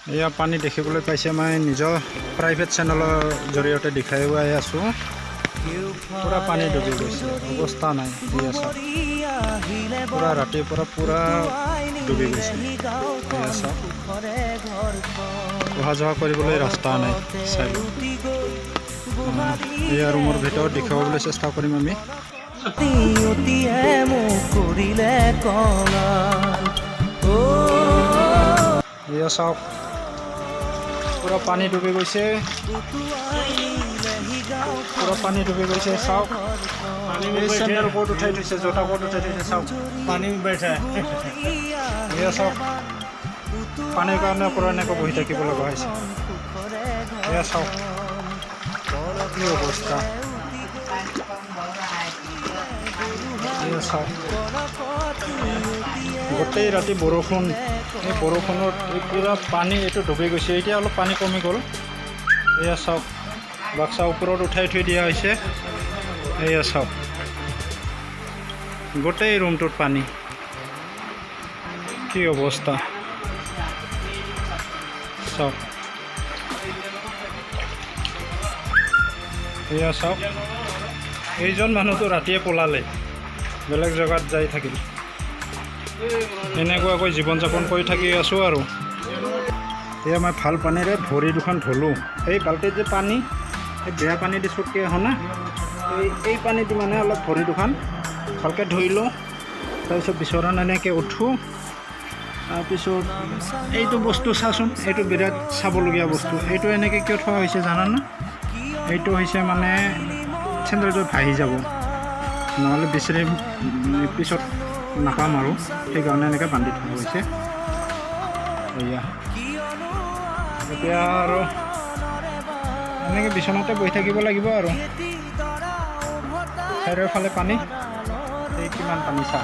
এয়া পানী দেখিবলৈ পাইছে মই নিজৰ প্ৰাইভেট চেনেলৰ জৰিয়তে দেখাই আছোঁ পুৰা পানী ডুবি গৈছে অৱস্থা নাই এয়া চাওক পুৰা ৰাতিপুৱা পুৰা ডুবি গৈছে এয়া চাওক অহা যোৱা কৰিবলৈ ৰাস্তা নাই চাই এয়া ৰুমৰ ভিতৰত দেখুৱাবলৈ চেষ্টা কৰিম আমি এয়া চাওক পুৰা পানী ডুবি গৈছে পুৰা পানী ডুবি গৈছে চাওক এই চেণ্ডেল ক'ত উঠাই থৈছে জোতা ক'ত উঠাই থৈছে চাওক पानी में बैठा है এয়া চাওক পানীৰ কাৰণে পুৰা এনেকৈ বহি থাকিব লগা হৈছে এয়া চাওক কি অৱস্থা এয়া চাওক গোটেই ৰাতি বৰষুণ এই বৰষুণত এই পুৰা পানী এইটো ডুবি গৈছে এতিয়া অলপ পানী কমি গ'ল এয়া চাওক বাক্সা ওপৰত উঠাই থৈ দিয়া হৈছে এয়া চাওক গোটেই ৰুমটোত পানী কি অৱস্থা চাওক এয়া চাওক এইজন মানুহটো ৰাতিয়ে পলালে বেলেগ জেগাত যাই থাকিল এনেকুৱাকৈ জীৱন যাপন কৰি থাকি আছোঁ আৰু এয়া মই ভাল পানীৰে ভৰি দুখন ধুলোঁ এই বাল্টিত যে পানী এই বেয়া পানী দি ছুটকৈ আহোঁ না এই পানী দি মানে অলপ ভৰি দুখন ভালকৈ ধুই লওঁ তাৰপিছত বিচনাত এনেকৈ উঠোঁ তাৰপিছত এইটো বস্তু চাচোন এইটো বিৰাট চাবলগীয়া বস্তু এইটো এনেকৈ কিয় থোৱা হৈছে জানানে এইটো হৈছে মানে চেণ্ডেলযোৰ ভাহি যাব নহ'লে বিচাৰি পিছত নাপাম আৰু সেইকাৰণে এনেকৈ বান্ধি থোৱা হৈছে এয়া এতিয়া আৰু এনেকৈ বিচনাতে বহি থাকিব লাগিব আৰু চাৰিওফালে পানী এই কিমান পানী চা